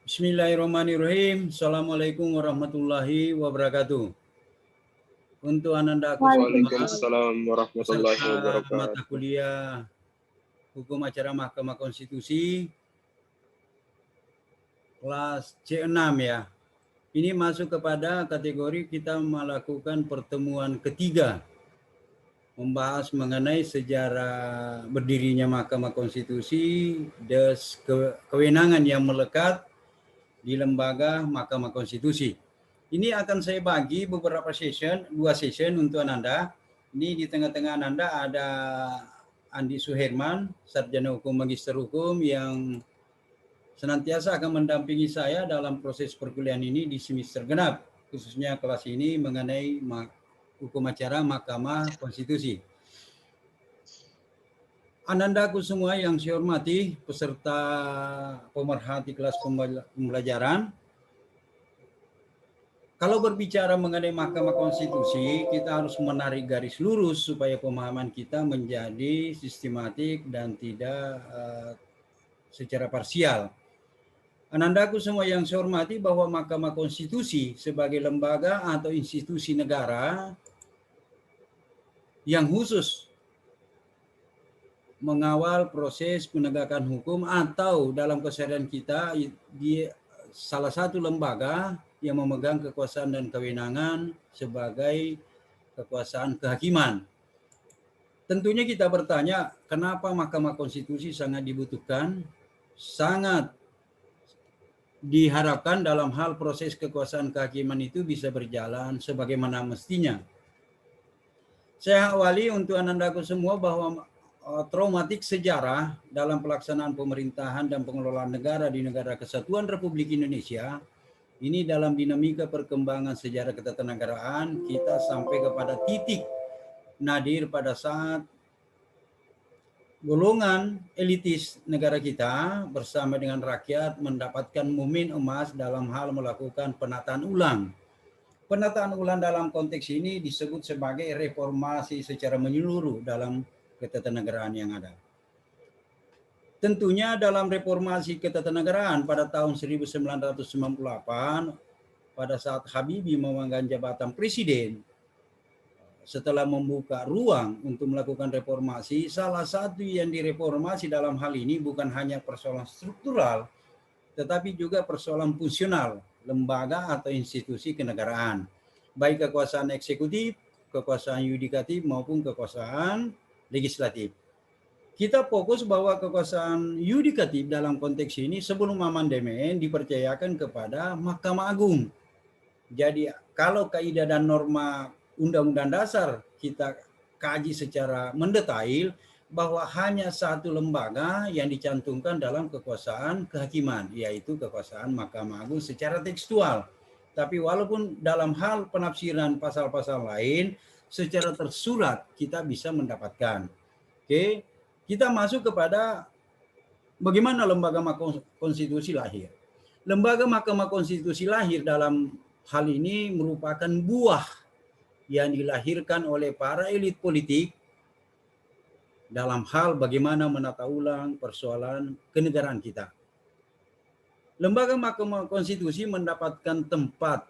Bismillahirrahmanirrahim. Assalamualaikum warahmatullahi wabarakatuh. Untuk Ananda aku semua, Waalaikumsalam warahmatullahi peserta mata wabarakatuh. kuliah Hukum Acara Mahkamah Konstitusi kelas C6 ya. Ini masuk kepada kategori kita melakukan pertemuan ketiga membahas mengenai sejarah berdirinya Mahkamah Konstitusi dan kewenangan yang melekat di lembaga Mahkamah Konstitusi. Ini akan saya bagi beberapa session, 2 session untuk Ananda. Ini di tengah-tengah Ananda ada Andi Suherman, Sarjana Hukum Magister Hukum yang senantiasa akan mendampingi saya dalam proses perkuliahan ini di semester genap, khususnya kelas ini mengenai hukum acara Mahkamah Konstitusi. Anandaku semua yang saya hormati, peserta pemerhati kelas pembelajaran, kalau berbicara mengenai Mahkamah Konstitusi, kita harus menarik garis lurus supaya pemahaman kita menjadi sistematik dan tidak secara parsial. Anandaku semua yang saya hormati bahwa Mahkamah Konstitusi sebagai lembaga atau institusi negara yang khusus mengawal proses penegakan hukum atau dalam keseharian kita di salah satu lembaga yang memegang kekuasaan dan kewenangan sebagai kekuasaan kehakiman. Tentunya kita bertanya, kenapa Mahkamah Konstitusi sangat dibutuhkan, sangat diharapkan dalam hal proses kekuasaan kehakiman itu bisa berjalan sebagaimana mestinya. Saya awali untuk Anandaku semua bahwa traumatik sejarah dalam pelaksanaan pemerintahan dan pengelolaan negara di Negara Kesatuan Republik Indonesia ini dalam dinamika perkembangan sejarah ketatanegaraan kita sampai kepada titik nadir pada saat golongan elitis negara kita bersama dengan rakyat mendapatkan momen emas dalam hal melakukan penataan ulang. Penataan ulang dalam konteks ini disebut sebagai reformasi secara menyeluruh dalam ketatanegaraan yang ada. Tentunya dalam reformasi ketatanegaraan pada tahun 1998, pada saat Habibie memegang jabatan presiden, setelah membuka ruang untuk melakukan reformasi, salah satu yang direformasi dalam hal ini bukan hanya persoalan struktural, tetapi juga persoalan fungsional, lembaga atau institusi kenegaraan, baik kekuasaan eksekutif, kekuasaan yudikatif maupun kekuasaan legislatif. Kita fokus bahwa kekuasaan yudikatif dalam konteks ini sebelum amandemen dipercayakan kepada Mahkamah Agung. Jadi kalau kaidah dan norma Undang-Undang Dasar kita kaji secara mendetail bahwa hanya satu lembaga yang dicantumkan dalam kekuasaan kehakiman, yaitu kekuasaan Mahkamah Agung secara tekstual. Tapi walaupun dalam hal penafsiran pasal-pasal lain secara tersurat kita bisa mendapatkan. Oke. Kita masuk kepada bagaimana lembaga Mahkamah Konstitusi lahir. Lembaga Mahkamah Konstitusi lahir dalam hal ini merupakan buah yang dilahirkan oleh para elit politik dalam hal bagaimana menata ulang persoalan kenegaraan kita. Lembaga Mahkamah Konstitusi mendapatkan tempat,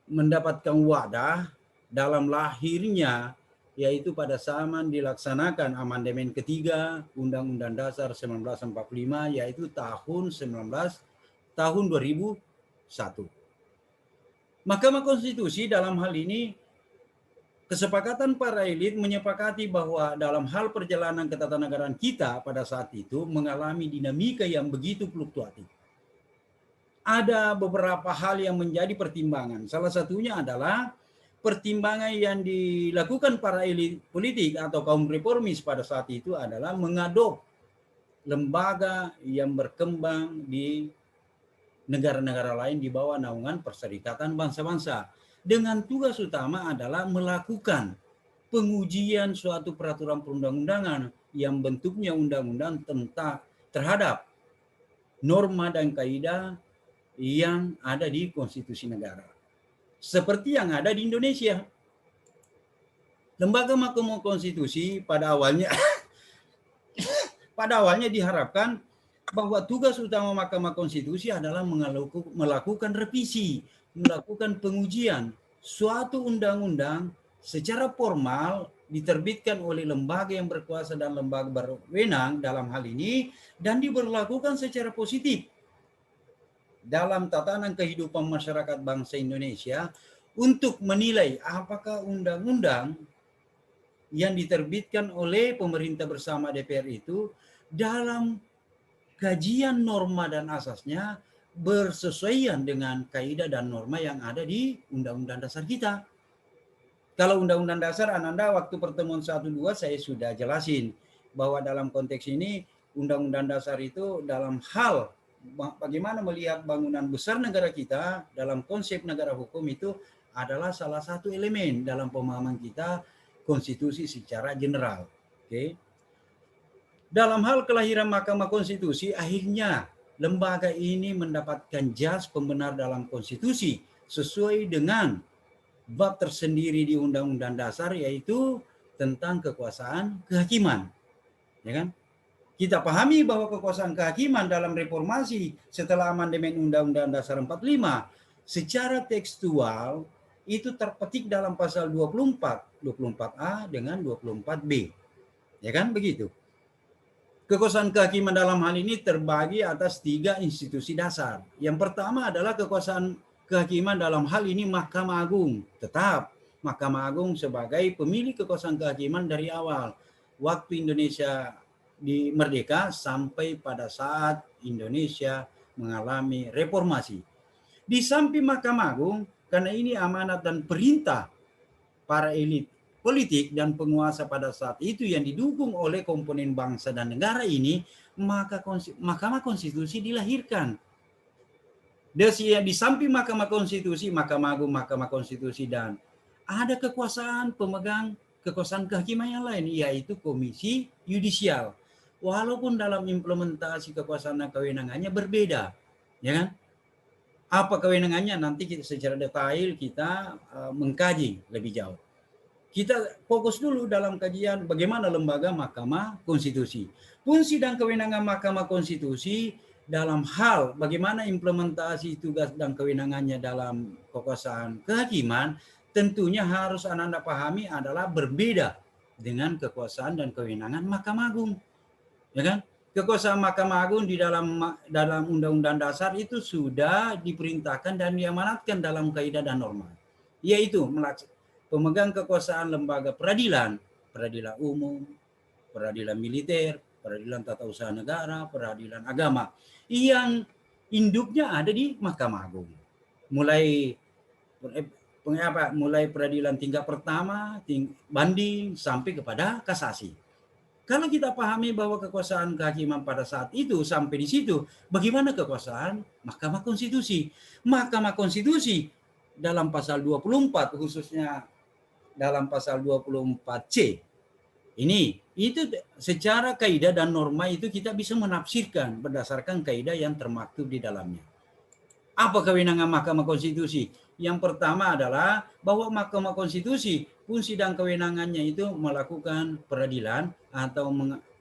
mendapatkan wadah dalam lahirnya, yaitu pada zaman dilaksanakan amandemen ketiga Undang-Undang Dasar 1945, yaitu tahun 2001. Mahkamah Konstitusi dalam hal ini kesepakatan para elit menyepakati bahwa dalam hal perjalanan ketatanegaraan kita pada saat itu mengalami dinamika yang begitu fluktuatif. Ada beberapa hal yang menjadi pertimbangan. Salah satunya adalah pertimbangan yang dilakukan para elit politik atau kaum reformis pada saat itu adalah mengadop lembaga yang berkembang di negara-negara lain di bawah naungan Perserikatan Bangsa-Bangsa. Dengan tugas utama adalah melakukan pengujian suatu peraturan perundang-undangan yang bentuknya undang-undang terhadap norma dan kaidah yang ada di konstitusi negara. Seperti yang ada di Indonesia. Lembaga Mahkamah Konstitusi pada awalnya diharapkan bahwa tugas utama Mahkamah Konstitusi adalah melakukan revisi, melakukan pengujian suatu undang-undang secara formal diterbitkan oleh lembaga yang berkuasa dan lembaga berwenang dalam hal ini dan diberlakukan secara positif dalam tatanan kehidupan masyarakat bangsa Indonesia untuk menilai apakah undang-undang yang diterbitkan oleh pemerintah bersama DPR itu dalam kajian norma dan asasnya bersesuaian dengan kaidah dan norma yang ada di Undang-Undang Dasar kita. Kalau Undang-Undang Dasar, Ananda, waktu pertemuan 1-2 saya sudah jelasin bahwa dalam konteks ini Undang-Undang Dasar itu dalam hal bagaimana melihat bangunan besar negara kita dalam konsep negara hukum itu adalah salah satu elemen dalam pemahaman kita konstitusi secara general. Oke. Dalam hal kelahiran Mahkamah Konstitusi, akhirnya lembaga ini mendapatkan jas pembenar dalam konstitusi sesuai dengan bab tersendiri di Undang-Undang Dasar, yaitu tentang kekuasaan kehakiman. Ya kan? Kita pahami bahwa kekuasaan kehakiman dalam reformasi setelah amandemen Undang-Undang Dasar 45 secara tekstual itu terpetik dalam pasal 24, 24A dengan 24B. Ya kan begitu? Kekuasaan kehakiman dalam hal ini terbagi atas 3 institusi dasar. Yang pertama adalah kekuasaan kehakiman dalam hal ini Mahkamah Agung. Tetap Mahkamah Agung sebagai pemilik kekuasaan kehakiman dari awal waktu Indonesia di merdeka sampai pada saat Indonesia mengalami reformasi. Di samping Mahkamah Agung, karena ini amanat dan perintah para elit politik dan penguasa pada saat itu yang didukung oleh komponen bangsa dan negara ini, maka Mahkamah Konstitusi dilahirkan. Di samping Mahkamah Konstitusi, Mahkamah Agung, Mahkamah Konstitusi, dan ada kekuasaan pemegang kekuasaan kehakiman yang lain, yaitu Komisi Yudisial. Walaupun dalam implementasi kekuasaan dan kewenangannya berbeda, ya kan? Apa kewenangannya nanti kita secara detail kita mengkaji lebih jauh. Kita fokus dulu dalam kajian bagaimana lembaga Mahkamah Konstitusi. Fungsi dan kewenangan Mahkamah Konstitusi dalam hal bagaimana implementasi tugas dan kewenangannya dalam kekuasaan kehakiman tentunya harus Anda pahami adalah berbeda dengan kekuasaan dan kewenangan Mahkamah Agung. Ya kan? Kekuasaan Mahkamah Agung di dalam Undang-Undang Dasar itu sudah diperintahkan dan diamanatkan dalam kaidah dan norma, yaitu pemegang kekuasaan lembaga peradilan, peradilan umum, peradilan militer, peradilan tata usaha negara, peradilan agama, yang induknya ada di Mahkamah Agung. Mulai peradilan tingkat pertama, banding, sampai kepada kasasi. Kalau kita pahami bahwa kekuasaan kehakiman pada saat itu sampai di situ, bagaimana kekuasaan Mahkamah Konstitusi? Mahkamah Konstitusi dalam pasal 24, khususnya dalam pasal 24C, ini itu secara kaidah dan norma itu kita bisa menafsirkan berdasarkan kaidah yang termaktub di dalamnya. Apa kewenangan Mahkamah Konstitusi? Yang pertama adalah bahwa Mahkamah Konstitusi fungsi dan kewenangannya itu melakukan peradilan atau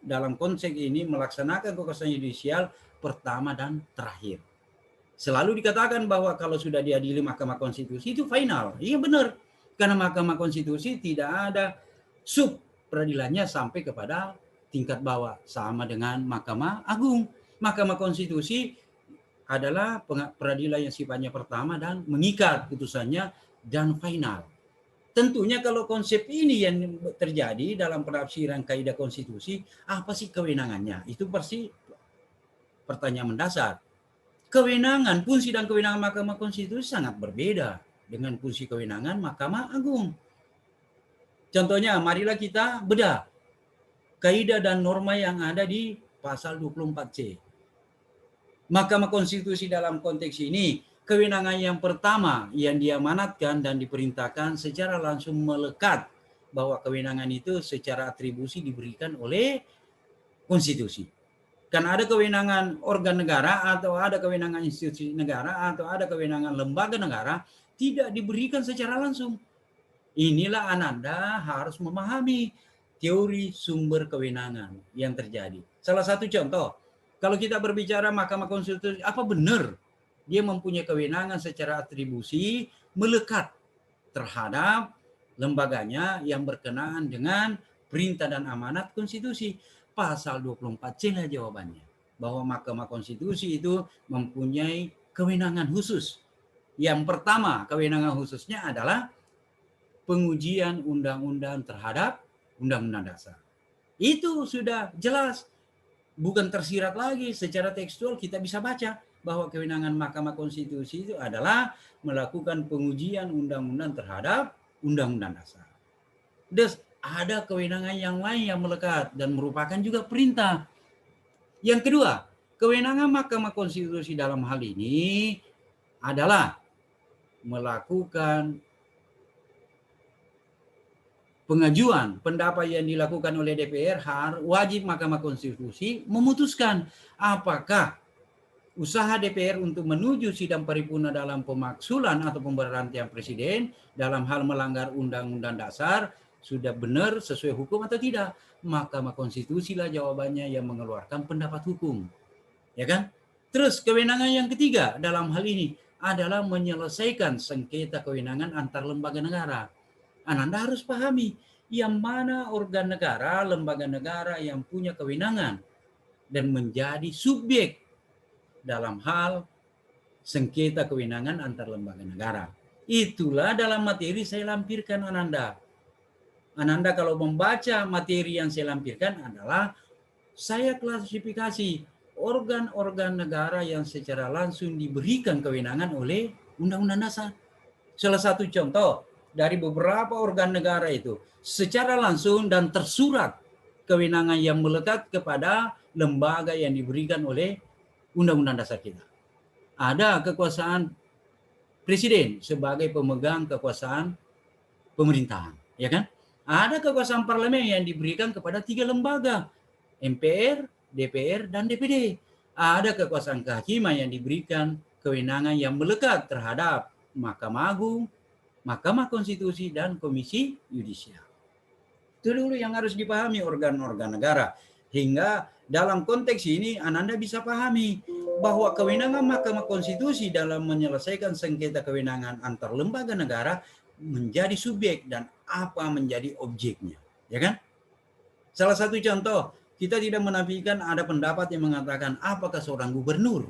dalam konsep ini melaksanakan kekuasaan yudisial pertama dan terakhir. Selalu dikatakan bahwa kalau sudah diadili Mahkamah Konstitusi itu final. Iya benar. Karena Mahkamah Konstitusi tidak ada sub peradilannya sampai kepada tingkat bawah sama dengan Mahkamah Agung. Mahkamah Konstitusi adalah peradilan yang sifatnya pertama dan mengikat putusannya dan final. Tentunya kalau konsep ini yang terjadi dalam penafsiran kaidah konstitusi, apa sih kewenangannya? Itu pasti pertanyaan mendasar. Kewenangan, fungsi dan kewenangan Mahkamah Konstitusi sangat berbeda dengan fungsi kewenangan Mahkamah Agung. Contohnya, marilah kita bedah kaidah dan norma yang ada di pasal 24C. Mahkamah Konstitusi dalam konteks ini, kewenangan yang pertama yang diamanatkan dan diperintahkan secara langsung melekat bahwa kewenangan itu secara atribusi diberikan oleh konstitusi. Karena ada kewenangan organ negara atau ada kewenangan institusi negara atau ada kewenangan lembaga negara tidak diberikan secara langsung. Inilah Ananda harus memahami teori sumber kewenangan yang terjadi. Salah satu contoh, Kalau kita berbicara Mahkamah Konstitusi, apa benar dia mempunyai kewenangan secara atribusi melekat terhadap lembaganya yang berkenaan dengan perintah dan amanat konstitusi? Pasal 24C lah jawabannya. Bahwa Mahkamah Konstitusi itu mempunyai kewenangan khusus. Yang pertama, kewenangan khususnya adalah pengujian undang-undang terhadap undang-undang dasar. Itu sudah jelas, bukan tersirat lagi, secara tekstual kita bisa baca bahwa kewenangan Mahkamah Konstitusi itu adalah melakukan pengujian undang-undang terhadap undang-undang dasar. Terus ada kewenangan yang lain yang melekat dan merupakan juga perintah. Yang kedua, kewenangan Mahkamah Konstitusi dalam hal ini adalah melakukan pengajuan pendapat yang dilakukan oleh DPR, wajib Mahkamah Konstitusi memutuskan apakah usaha DPR untuk menuju sidang paripurna dalam pemaksulan atau pemberhentian presiden dalam hal melanggar undang-undang dasar sudah benar sesuai hukum atau tidak. Mahkamah Konstitusi lah jawabannya yang mengeluarkan pendapat hukum. Ya kan? Terus kewenangan yang ketiga dalam hal ini adalah menyelesaikan sengketa kewenangan antar lembaga negara. Anda harus pahami yang mana organ negara, lembaga negara yang punya kewenangan dan menjadi subjek dalam hal sengketa kewenangan antar lembaga negara. Itulah dalam materi saya lampirkan Ananda. Ananda kalau membaca materi yang saya lampirkan adalah saya klasifikasi organ-organ negara yang secara langsung diberikan kewenangan oleh Undang-Undang Dasar. Salah satu contoh dari beberapa organ negara itu secara langsung dan tersurat kewenangan yang melekat kepada lembaga yang diberikan oleh Undang-Undang Dasar kita. Ada kekuasaan presiden sebagai pemegang kekuasaan pemerintahan, ya kan? Ada kekuasaan parlemen yang diberikan kepada 3 lembaga, MPR, DPR, dan DPD. Ada kekuasaan kehakiman yang diberikan kewenangan yang melekat terhadap Mahkamah Agung, Mahkamah Konstitusi, dan Komisi Yudisial. Itu dulu yang harus dipahami organ-organ negara. Hingga dalam konteks ini Ananda bisa pahami bahwa kewenangan Mahkamah Konstitusi dalam menyelesaikan sengketa kewenangan antar lembaga negara menjadi subjek dan apa menjadi objeknya. Ya kan? Salah satu contoh, kita tidak menafikan ada pendapat yang mengatakan apakah seorang gubernur,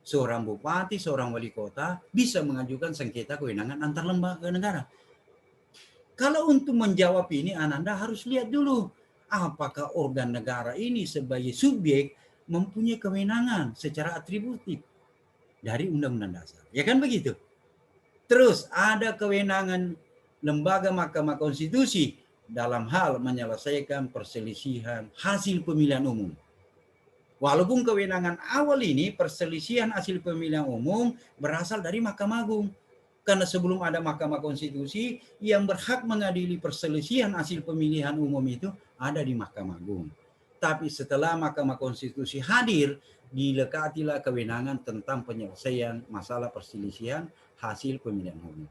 seorang bupati, seorang wali kota bisa mengajukan sengketa kewenangan antar lembaga negara. Kalau untuk menjawab ini, Ananda harus lihat dulu apakah organ negara ini sebagai subjek mempunyai kewenangan secara atributif dari Undang-Undang Dasar. Ya kan begitu? Terus ada kewenangan lembaga Mahkamah Konstitusi dalam hal menyelesaikan perselisihan hasil pemilihan umum. Walaupun kewenangan awal ini perselisihan hasil pemilihan umum berasal dari Mahkamah Agung. Karena sebelum ada Mahkamah Konstitusi, yang berhak mengadili perselisihan hasil pemilihan umum itu ada di Mahkamah Agung. Tapi setelah Mahkamah Konstitusi hadir, dilekatilah kewenangan tentang penyelesaian masalah perselisihan hasil pemilihan umum.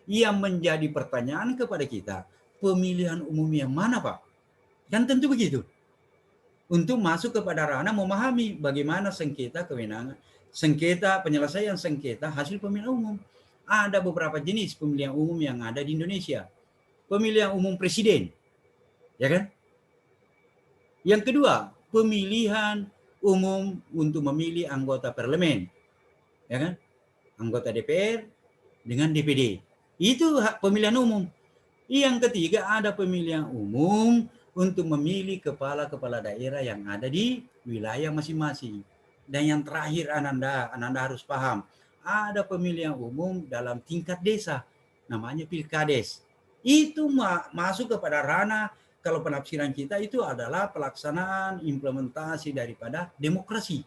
Yang menjadi pertanyaan kepada kita, pemilihan umum yang mana Pak? Kan tentu begitu. Untuk masuk kepada ranah memahami bagaimana sengketa kewenangan, sengketa penyelesaian sengketa hasil pemilihan umum. Ada beberapa jenis pemilihan umum yang ada di Indonesia. Pemilihan umum presiden, ya kan? Yang kedua, pemilihan umum untuk memilih anggota parlemen, ya kan? Anggota DPR dengan DPD. Itu hak pemilihan umum. Yang ketiga, ada pemilihan umum untuk memilih kepala-kepala daerah yang ada di wilayah masing-masing. Dan yang terakhir Ananda harus paham, ada pemilihan umum dalam tingkat desa, namanya pilkades. Itu masuk kepada ranah, kalau penafsiran kita itu adalah pelaksanaan implementasi daripada demokrasi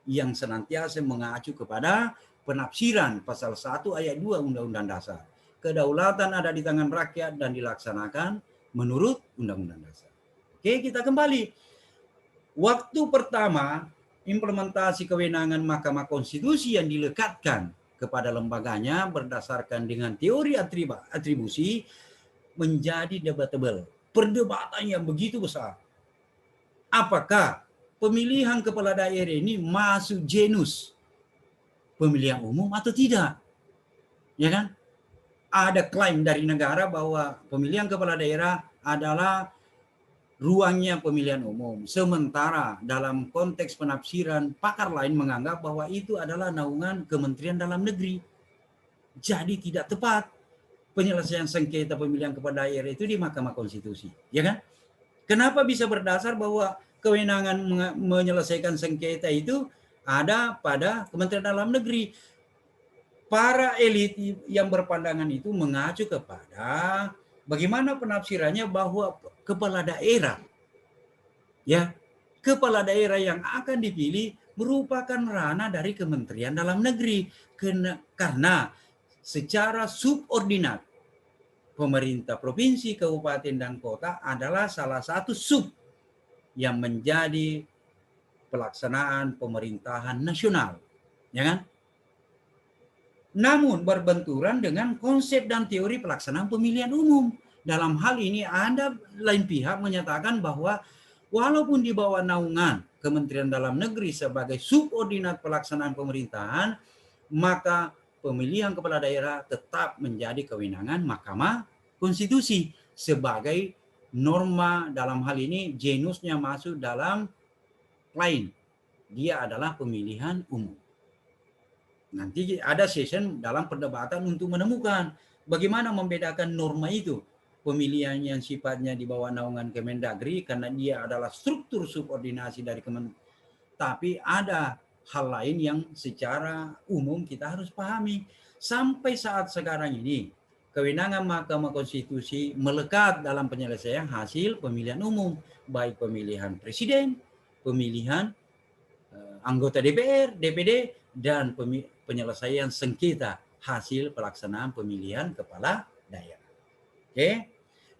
yang senantiasa mengacu kepada penafsiran pasal 1 ayat 2 Undang-Undang Dasar. Kedaulatan ada di tangan rakyat dan dilaksanakan menurut Undang-Undang Dasar. Oke, kita kembali. Waktu pertama implementasi kewenangan Mahkamah Konstitusi yang dilekatkan kepada lembaganya berdasarkan dengan teori atribusi menjadi debatable. Perdebatan yang begitu besar. Apakah pemilihan kepala daerah ini masuk genus pemilihan umum atau tidak. Ya kan? Ada klaim dari negara bahwa pemilihan kepala daerah adalah ruangnya pemilihan umum. Sementara dalam konteks penafsiran, pakar lain menganggap bahwa itu adalah naungan Kementerian Dalam Negeri. Jadi tidak tepat penyelesaian sengketa pemilihan kepala daerah itu di Mahkamah Konstitusi. Ya kan? Kenapa bisa berdasar bahwa kewenangan menyelesaikan sengketa itu ada pada Kementerian Dalam Negeri? Para elit yang berpandangan itu mengacu kepada bagaimana penafsirannya bahwa kepala daerah, ya, kepala daerah yang akan dipilih merupakan ranah dari Kementerian Dalam Negeri karena secara subordinat pemerintah provinsi, kabupaten, dan kota adalah salah satu sub yang menjadi pelaksanaan pemerintahan nasional, ya kan? Namun berbenturan dengan konsep dan teori pelaksanaan pemilihan umum. Dalam hal ini ada lain pihak menyatakan bahwa walaupun di bawah naungan Kementerian Dalam Negeri sebagai subordinat pelaksanaan pemerintahan, maka pemilihan kepala daerah tetap menjadi kewenangan Mahkamah Konstitusi sebagai norma. Dalam hal ini genusnya masuk dalam lain. Dia adalah pemilihan umum. Nanti ada session dalam perdebatan untuk menemukan bagaimana membedakan norma itu. Pemilihan yang sifatnya di bawah naungan Kemendagri karena dia adalah struktur subordinasi dari tapi ada hal lain yang secara umum kita harus pahami. Sampai saat sekarang ini, kewenangan Mahkamah Konstitusi melekat dalam penyelesaian hasil pemilihan umum, baik pemilihan presiden, pemilihan anggota DPR, DPD, dan penyelesaian sengketa hasil pelaksanaan pemilihan kepala daerah. Oke.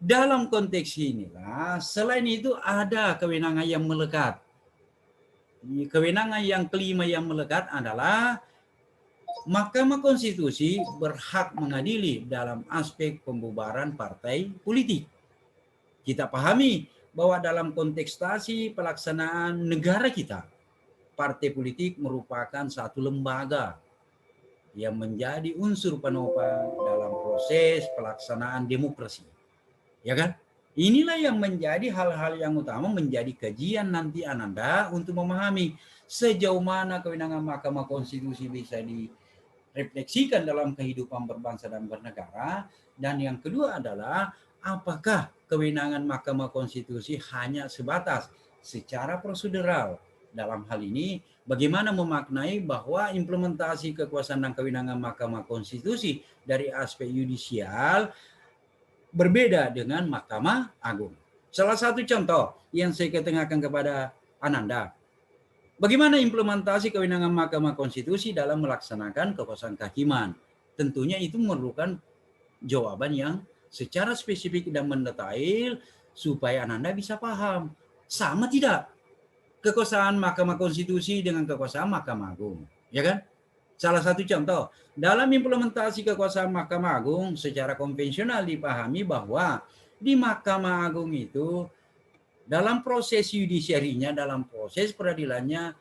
Dalam konteks inilah, selain itu ada kewenangan yang melekat. Kewenangan yang kelima yang melekat adalah Mahkamah Konstitusi berhak mengadili dalam aspek pembubaran partai politik. Kita pahami bahwa dalam kontestasi pelaksanaan negara kita, partai politik merupakan satu lembaga yang menjadi unsur penopang dalam proses pelaksanaan demokrasi. Ya kan? Inilah yang menjadi hal-hal yang utama menjadi kajian nanti Ananda untuk memahami sejauh mana kewenangan Mahkamah Konstitusi bisa direfleksikan dalam kehidupan berbangsa dan bernegara. Dan yang kedua adalah apakah kewenangan Mahkamah Konstitusi hanya sebatas secara prosedural. Dalam hal ini, bagaimana memaknai bahwa implementasi kekuasaan dan kewenangan Mahkamah Konstitusi dari aspek yudisial berbeda dengan Mahkamah Agung. Salah satu contoh yang saya ketengahkan kepada Ananda, bagaimana implementasi kewenangan Mahkamah Konstitusi dalam melaksanakan kekuasaan kehakiman. Tentunya itu memerlukan jawaban yang secara spesifik dan mendetail supaya Ananda bisa paham. Sama tidak kekuasaan Mahkamah Konstitusi dengan kekuasaan Mahkamah Agung, ya kan? Salah satu contoh, dalam implementasi kekuasaan Mahkamah Agung secara konvensional dipahami bahwa di Mahkamah Agung itu dalam proses yudisiarinya, dalam proses peradilannya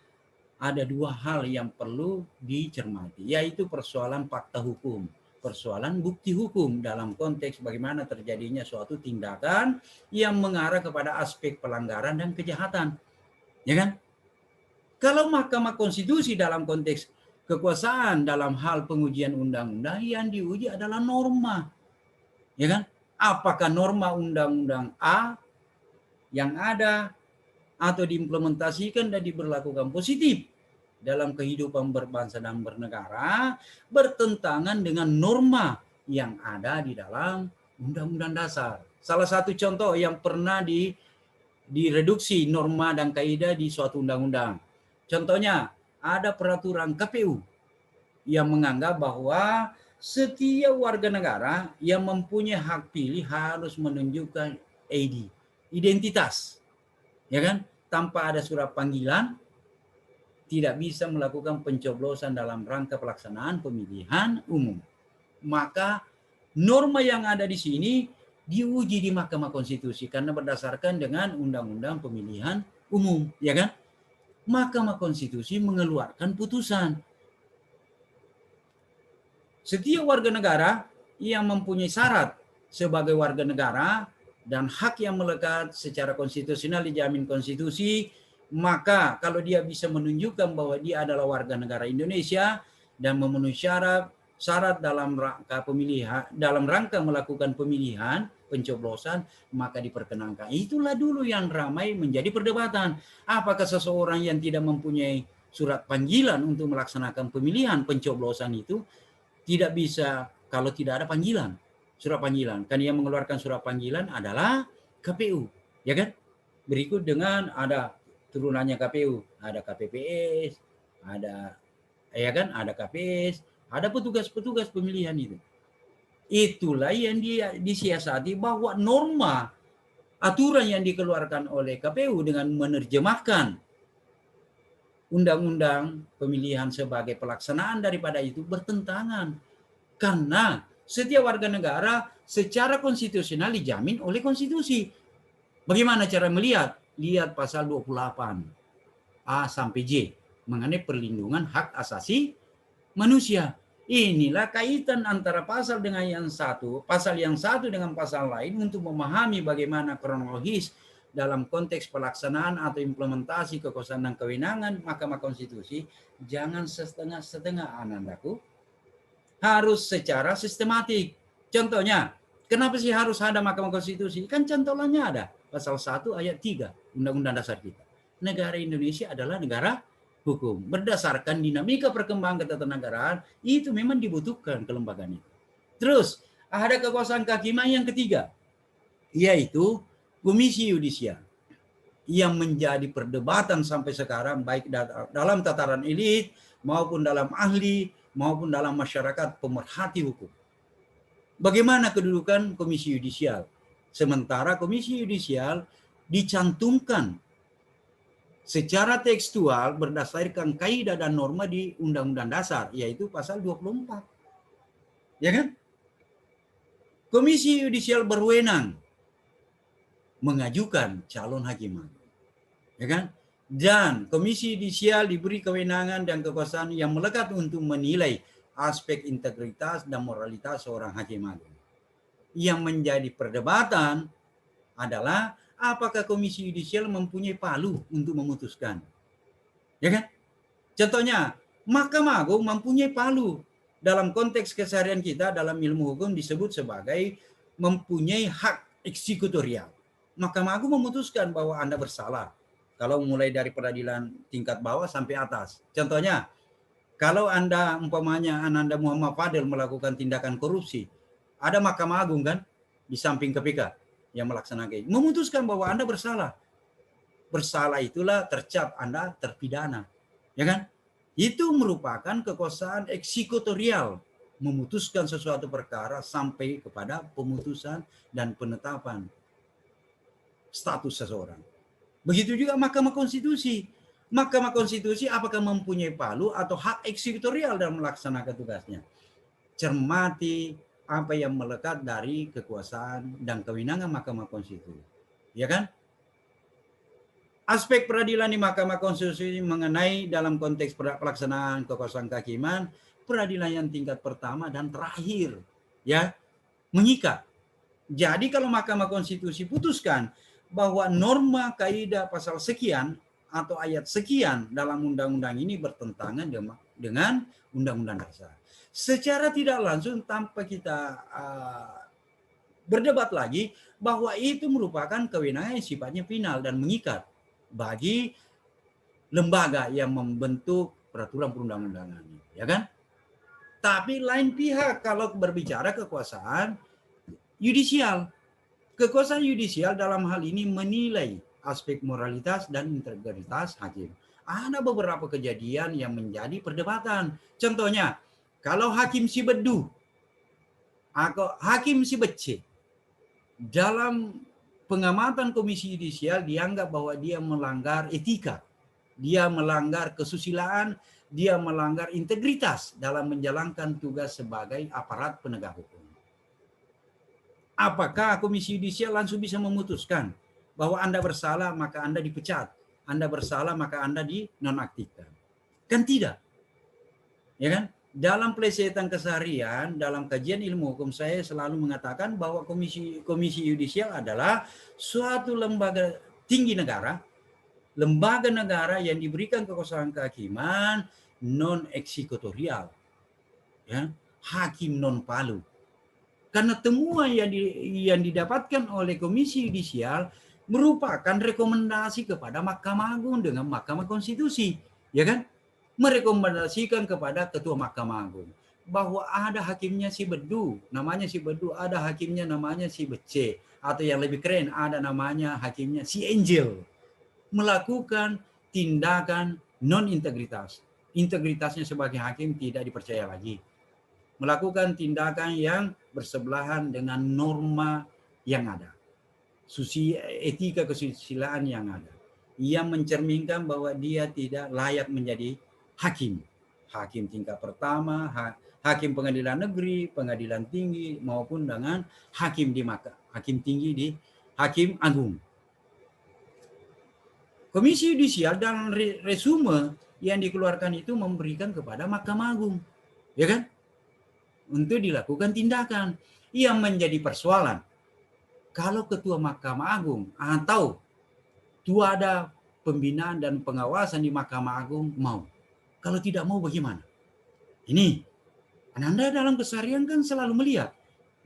ada dua hal yang perlu dicermati, yaitu persoalan fakta hukum, persoalan bukti hukum dalam konteks bagaimana terjadinya suatu tindakan yang mengarah kepada aspek pelanggaran dan kejahatan. Ya kan? Kalau Mahkamah Konstitusi dalam konteks kekuasaan dalam hal pengujian undang-undang yang diuji adalah norma. Ya kan? Apakah norma undang-undang A yang ada atau diimplementasikan dan diberlakukan positif dalam kehidupan berbangsa dan bernegara bertentangan dengan norma yang ada di dalam Undang-Undang Dasar. Salah satu contoh yang pernah direduksi norma dan kaidah di suatu undang-undang. Contohnya, ada peraturan KPU yang menganggap bahwa setiap warga negara yang mempunyai hak pilih harus menunjukkan ID, identitas. Ya kan? Tanpa ada surat panggilan, tidak bisa melakukan pencoblosan dalam rangka pelaksanaan pemilihan umum. Maka norma yang ada di sini diuji di Mahkamah Konstitusi karena berdasarkan dengan Undang-Undang Pemilihan Umum, ya kan? Mahkamah Konstitusi mengeluarkan putusan. Setiap warga negara yang mempunyai syarat sebagai warga negara dan hak yang melekat secara konstitusional dijamin konstitusi, maka kalau dia bisa menunjukkan bahwa dia adalah warga negara Indonesia dan memenuhi syarat dalam rangka pemilihan, dalam rangka melakukan pemilihan pencoblosan, maka diperkenankan. Itulah dulu yang ramai menjadi perdebatan. Apakah seseorang yang tidak mempunyai surat panggilan untuk melaksanakan pemilihan pencoblosan itu tidak bisa kalau tidak ada panggilan, surat panggilan. Kan yang mengeluarkan surat panggilan adalah KPU, ya kan? Berikut dengan ada turunannya KPU, ada KPPS, ada ya kan, ada KPS, ada petugas-petugas pemilihan itu. Itulah yang disiasati bahwa norma aturan yang dikeluarkan oleh KPU dengan menerjemahkan undang-undang pemilihan sebagai pelaksanaan daripada itu bertentangan. Karena setiap warga negara secara konstitusional dijamin oleh konstitusi. Bagaimana cara melihat? Lihat pasal 28 A sampai J mengenai perlindungan hak asasi manusia. Inilah kaitan antara pasal dengan yang satu, pasal yang satu dengan pasal lain untuk memahami bagaimana kronologis dalam konteks pelaksanaan atau implementasi kekuasaan dan kewenangan Mahkamah Konstitusi. Jangan setengah-setengah, anandaku. Harus secara sistematik. Contohnya, kenapa sih harus ada Mahkamah Konstitusi? Kan contohnya ada. Pasal 1 ayat 3 Undang-Undang Dasar kita. Negara Indonesia adalah negara hukum. Berdasarkan dinamika perkembangan ketatanegaraan, itu memang dibutuhkan kelembagaan itu. Terus, ada kekuasaan kehakiman yang ketiga, yaitu Komisi Yudisial, yang menjadi perdebatan sampai sekarang baik dalam tataran elit maupun dalam ahli maupun dalam masyarakat pemerhati hukum. Bagaimana kedudukan Komisi Yudisial? Sementara Komisi Yudisial dicantumkan secara tekstual berdasarkan kaidah dan norma di Undang-Undang Dasar, yaitu pasal 24. Ya kan? Komisi Yudisial berwenang mengajukan calon hakim agung. Ya kan? Dan Komisi Yudisial diberi kewenangan dan kekuasaan yang melekat untuk menilai aspek integritas dan moralitas seorang hakim agung. Yang menjadi perdebatan adalah apakah Komisi Yudisial mempunyai palu untuk memutuskan. Ya kan? Contohnya, Mahkamah Agung mempunyai palu. Dalam konteks keseharian kita dalam ilmu hukum disebut sebagai mempunyai hak eksekutorial. Mahkamah Agung memutuskan bahwa Anda bersalah. Kalau mulai dari peradilan tingkat bawah sampai atas. Contohnya, kalau Anda umpamanya Ananda Muhammad Fadil melakukan tindakan korupsi, ada Mahkamah Agung kan di samping KPK yang melaksanakan, memutuskan bahwa Anda bersalah. Bersalah itulah tercap Anda terpidana. Ya kan? Itu merupakan kekuasaan eksekutorial, memutuskan sesuatu perkara sampai kepada pemutusan dan penetapan status seseorang. Begitu juga Mahkamah Konstitusi. Mahkamah Konstitusi apakah mempunyai palu atau hak eksekutorial dalam melaksanakan tugasnya? Cermati apa yang melekat dari kekuasaan dan kewenangan Mahkamah Konstitusi. Ya kan? Aspek peradilan di Mahkamah Konstitusi mengenai dalam konteks pelaksanaan kekuasaan kehakiman, peradilan yang tingkat pertama dan terakhir. Ya, mengikat. Jadi kalau Mahkamah Konstitusi putuskan bahwa norma kaidah pasal sekian atau ayat sekian dalam undang-undang ini bertentangan dengan Undang-Undang Dasar. Secara tidak langsung tanpa kita berdebat lagi bahwa itu merupakan kewenangan yang sifatnya final dan mengikat bagi lembaga yang membentuk peraturan perundang-undangan, ya kan? Tapi lain pihak kalau berbicara kekuasaan yudisial. Kekuasaan yudisial dalam hal ini menilai aspek moralitas dan integritas hakim. Ada beberapa kejadian yang menjadi perdebatan. Contohnya, kalau hakim si bedu atau hakim si bece dalam pengamatan Komisi Yudisial dianggap bahwa dia melanggar etika, dia melanggar kesusilaan, dia melanggar integritas dalam menjalankan tugas sebagai aparat penegak hukum. Apakah Komisi Yudisial langsung bisa memutuskan bahwa Anda bersalah maka Anda dipecat? Anda bersalah maka Anda dinonaktifkan. Kan tidak. Ya kan? Dalam pelesatan keseharian, dalam kajian ilmu hukum, saya selalu mengatakan bahwa komisi yudisial adalah suatu lembaga tinggi negara, lembaga negara yang diberikan kekuasaan kehakiman non eksekutorial, ya, hakim non palu. Karena temuan yang didapatkan oleh komisi yudisial merupakan rekomendasi kepada Mahkamah Agung dengan Mahkamah Konstitusi, ya kan? Merekomendasikan kepada Ketua Mahkamah Agung bahwa ada hakimnya si Bedu, namanya si Bedu, ada hakimnya namanya si Bece, atau yang lebih keren ada namanya hakimnya si Angel, melakukan tindakan non integritas. Integritasnya sebagai hakim tidak dipercaya lagi. Melakukan tindakan yang bersebelahan dengan norma yang ada. Etika kesusilaan yang ada. Yang mencerminkan bahwa dia tidak layak menjadi hakim. Hakim tingkat pertama, hakim pengadilan negeri, pengadilan tinggi, maupun dengan hakim tinggi di hakim agung. Komisi yudisial dalam resume yang dikeluarkan itu memberikan kepada Mahkamah Agung, ya kan? Untuk dilakukan tindakan. Yang menjadi persoalan, kalau Ketua Mahkamah Agung atau ada pembinaan dan pengawasan di Mahkamah Agung mau. Kalau tidak mau bagaimana? Ini, Anda dalam keseharian kan selalu melihat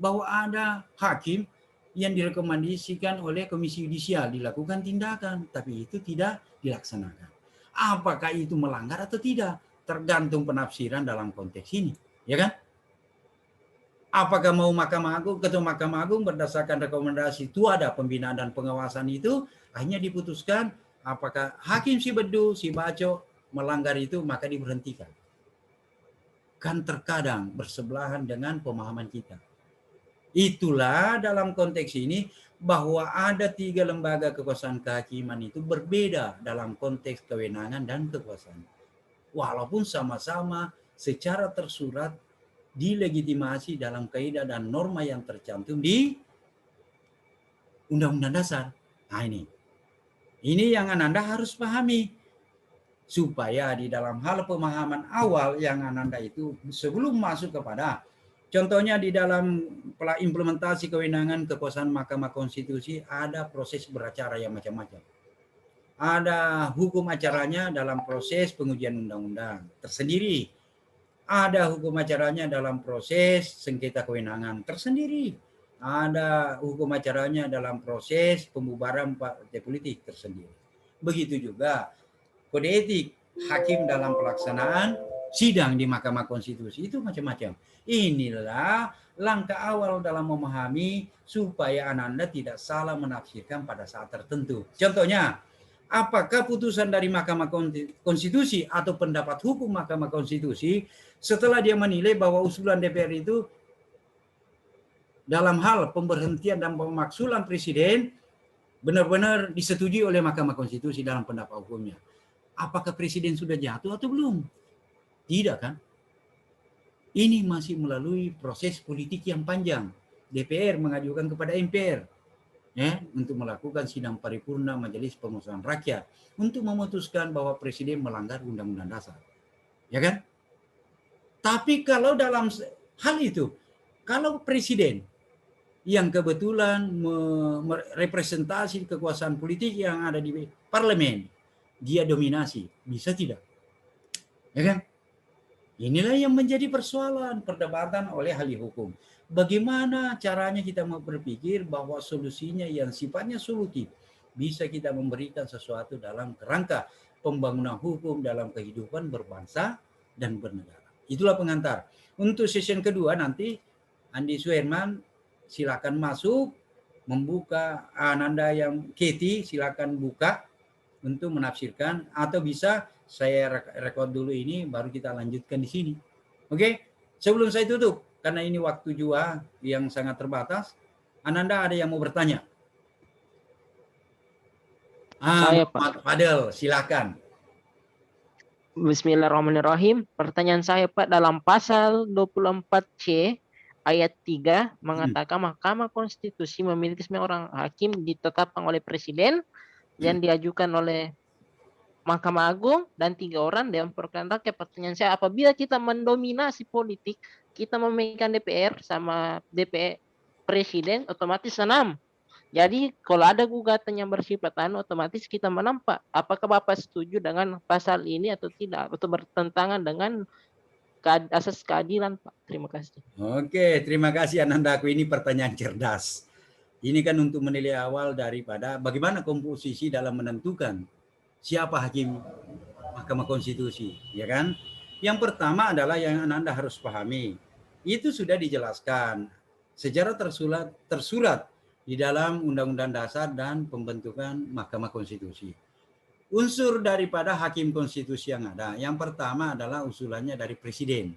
bahwa ada hakim yang direkomendasikan oleh Komisi Yudisial dilakukan tindakan, tapi itu tidak dilaksanakan. Apakah itu melanggar atau tidak? Tergantung penafsiran dalam konteks ini, ya kan? Apakah mau Mahkamah Agung, Ketua Mahkamah Agung berdasarkan rekomendasi itu ada pembinaan dan pengawasan itu, akhirnya diputuskan apakah hakim si Bedu, si Baco melanggar itu, maka diberhentikan. Kan terkadang bersebelahan dengan pemahaman kita. Itulah dalam konteks ini bahwa ada 3 lembaga kekuasaan kehakiman itu berbeda dalam konteks kewenangan dan kekuasaan. Walaupun sama-sama secara tersurat dilegitimasi dalam kaidah dan norma yang tercantum di Undang-Undang Dasar. Nah ini yang Anda harus pahami. Supaya di dalam hal pemahaman awal yang Anda itu sebelum masuk kepada, contohnya di dalam implementasi kewenangan kekuasaan Mahkamah Konstitusi ada proses beracara yang macam-macam. Ada hukum acaranya dalam proses pengujian undang-undang tersendiri. Ada hukum acaranya dalam proses sengketa kewenangan tersendiri. Ada hukum acaranya dalam proses pembubaran partai politik tersendiri. Begitu juga kode etik hakim dalam pelaksanaan sidang di Mahkamah Konstitusi itu macam-macam. Inilah langkah awal dalam memahami supaya Anda tidak salah menafsirkan pada saat tertentu. Contohnya, apakah putusan dari Mahkamah Konstitusi atau pendapat hukum Mahkamah Konstitusi setelah dia menilai bahwa usulan DPR itu dalam hal pemberhentian dan pemakzulan presiden benar-benar disetujui oleh Mahkamah Konstitusi dalam pendapat hukumnya. Apakah presiden sudah jatuh atau belum? Tidak kan? Ini masih melalui proses politik yang panjang. DPR mengajukan kepada MPR untuk melakukan sidang paripurna Majelis Permusyawaratan Rakyat untuk memutuskan bahwa presiden melanggar Undang-Undang Dasar. Ya kan? Tapi kalau dalam hal itu, kalau presiden yang kebetulan merepresentasi kekuasaan politik yang ada di parlemen, dia dominasi, bisa tidak? Ya kan? Inilah yang menjadi persoalan perdebatan oleh ahli hukum. Bagaimana caranya kita mau berpikir bahwa solusinya yang sifatnya solutif bisa kita memberikan sesuatu dalam kerangka pembangunan hukum dalam kehidupan berbangsa dan bernegara. Itulah pengantar. Untuk session kedua nanti Andi Suherman silakan masuk, membuka. Ananda yang Keti silakan buka untuk menafsirkan, atau bisa saya rekod dulu ini baru kita lanjutkan di sini. Oke? Sebelum saya tutup, karena ini waktu juga yang sangat terbatas, Ananda ada yang mau bertanya? Saya, Pak Fadel, silakan. Bismillahirrahmanirrahim. Pertanyaan saya, Pak, dalam pasal 24C ayat 3 mengatakan Mahkamah Konstitusi memiliki 9 orang hakim ditetapkan oleh presiden yang diajukan oleh Mahkamah Agung dan 3 orang Dewan Perwakilan Rakyat. Pertanyaan saya, apabila kita mendominasi politik, kita memegang DPR sama DPR presiden, otomatis 6. Jadi kalau ada gugatan yang bersifat otomatis kita menang, Pak. Apakah Bapak setuju dengan pasal ini atau tidak? Atau bertentangan dengan asas keadilan, Pak? Terima kasih. Oke, terima kasih Anandaku. Ini pertanyaan cerdas. Ini kan untuk menilai awal daripada bagaimana komposisi dalam menentukan siapa hakim Mahkamah Konstitusi, ya kan? Yang pertama adalah yang Anda harus pahami, itu sudah dijelaskan secara tersurat di dalam Undang-Undang Dasar dan pembentukan Mahkamah Konstitusi. Unsur daripada hakim konstitusi yang ada, yang pertama adalah usulannya dari presiden,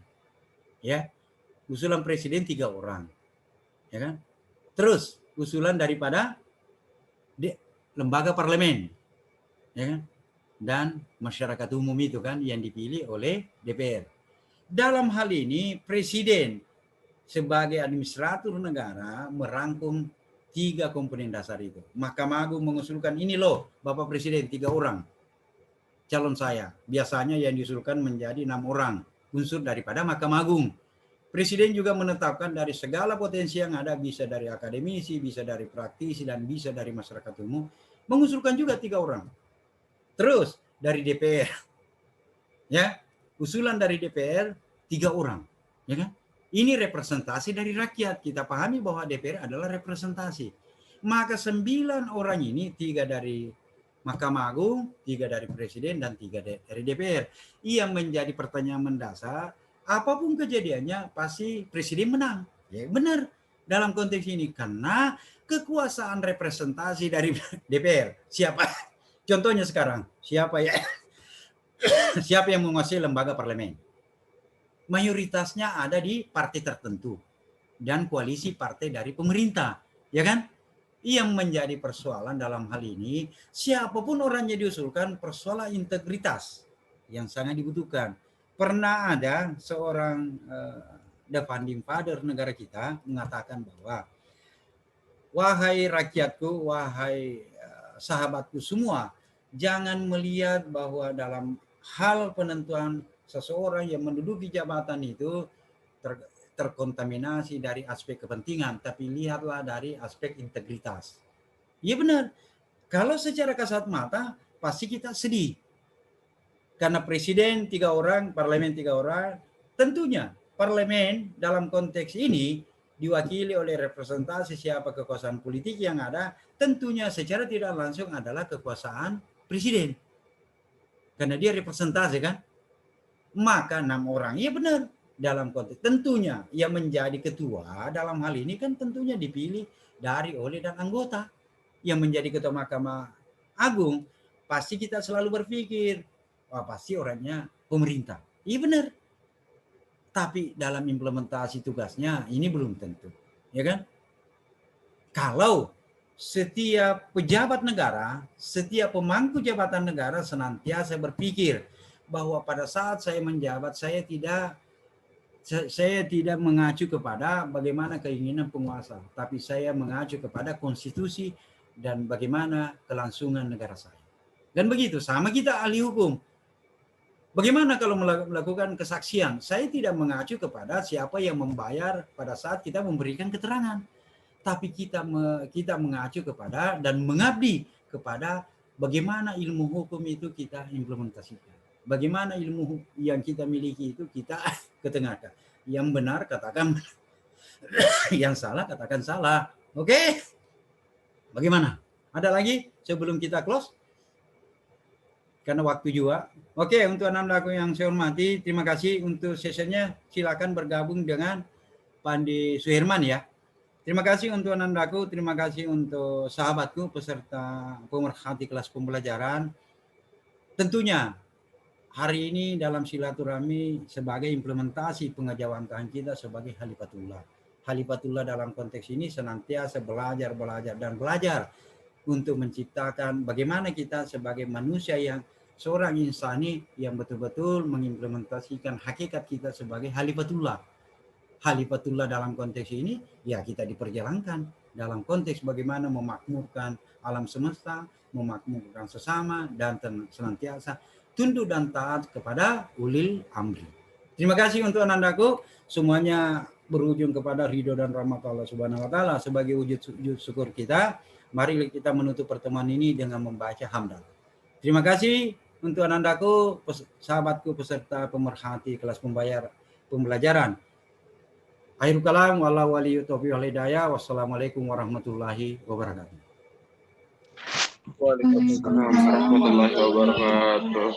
ya. Usulan presiden 3 orang, ya kan? Terus usulan daripada lembaga parlemen, ya kan? Dan masyarakat umum itu kan yang dipilih oleh DPR. Dalam hal ini presiden sebagai administrator negara merangkum 3 komponen dasar itu. Mahkamah Agung mengusulkan ini loh Bapak Presiden 3 orang calon saya. Biasanya yang diusulkan menjadi 6 orang unsur daripada Mahkamah Agung. Presiden juga menetapkan dari segala potensi yang ada, bisa dari akademisi, bisa dari praktisi, dan bisa dari masyarakat umum, mengusulkan juga 3 orang. Terus dari DPR, ya, usulan dari DPR 3 orang, ya kan? Ini representasi dari rakyat. Kita pahami bahwa DPR adalah representasi. Maka 9 orang ini, 3 dari Mahkamah Agung, 3 dari Presiden, dan 3 dari DPR. Yang menjadi pertanyaan mendasar, apapun kejadiannya pasti Presiden menang. Ya benar dalam konteks ini, karena kekuasaan representasi dari DPR. Siapa? Contohnya sekarang, siapa yang menguasai lembaga parlemen? Mayoritasnya ada di partai tertentu dan koalisi partai dari pemerintah, ya kan? Yang menjadi persoalan dalam hal ini, siapapun orangnya diusulkan, persoalan integritas yang sangat dibutuhkan. Pernah ada seorang the founding father negara kita mengatakan bahwa, wahai rakyatku, wahai sahabatku semua, jangan melihat bahwa dalam hal penentuan seseorang yang menduduki jabatan itu terkontaminasi dari aspek kepentingan, tapi lihatlah dari aspek integritas. Iya benar. Kalau secara kasat mata pasti kita sedih. Karena presiden 3 orang, parlemen 3 orang, tentunya parlemen dalam konteks ini diwakili oleh representasi siapa kekuasaan politik yang ada, tentunya secara tidak langsung adalah kekuasaan presiden. Karena dia representasi kan. Maka 6 orang, iya benar. Dalam konteks tentunya yang menjadi ketua dalam hal ini kan tentunya dipilih dari oleh dan anggota. Yang menjadi ketua Mahkamah Agung pasti kita selalu berpikir, wah pasti orangnya pemerintah. Iya benar. Tapi dalam implementasi tugasnya ini belum tentu, ya kan? Kalau setiap pejabat negara, setiap pemangku jabatan negara senantiasa berpikir bahwa pada saat saya menjabat saya tidak mengacu kepada bagaimana keinginan penguasa, tapi saya mengacu kepada konstitusi dan bagaimana kelangsungan negara saya. Dan begitu, sama kita ahli hukum. Bagaimana kalau melakukan kesaksian? Saya tidak mengacu kepada siapa yang membayar pada saat kita memberikan keterangan. Tapi kita mengacu kepada dan mengabdi kepada bagaimana ilmu hukum itu kita implementasikan. Bagaimana ilmu yang kita miliki itu kita ketengahkan. Yang benar katakan yang salah katakan salah. Oke? Bagaimana? Ada lagi sebelum kita close? Karena waktu juga. Oke, untuk anak-anakku yang saya hormati, terima kasih untuk sesinya. Silakan bergabung dengan Pandi Suherman ya. Terima kasih untuk anak-anakku, terima kasih untuk sahabatku peserta pemerhati kelas pembelajaran. Tentunya hari ini dalam silaturahmi sebagai implementasi pengejawantahan kita sebagai Khalifatullah. Khalifatullah dalam konteks ini senantiasa belajar untuk menciptakan bagaimana kita sebagai manusia yang seorang insani yang betul-betul mengimplementasikan hakikat kita sebagai Khalifatullah. Khalifatullah dalam konteks ini ya kita diperjalankan dalam konteks bagaimana memakmurkan alam semesta, memakmurkan sesama, dan senantiasa tunduk dan taat kepada ulil amri. Terima kasih untuk anandaku, semuanya berujung kepada ridho dan rahmat Allah Subhanahu wa taala. Sebagai wujud syukur kita, mari kita menutup pertemuan ini dengan membaca hamdalah. Terima kasih untuk anandaku, sahabatku peserta pemerhati kelas pembelajaran. Akhirul kalam, wallahu waliyyu taufiq wal hidayah. Wassalamualaikum warahmatullahi wabarakatuh. Waalaikumsalam warahmatullahi wabarakatuh.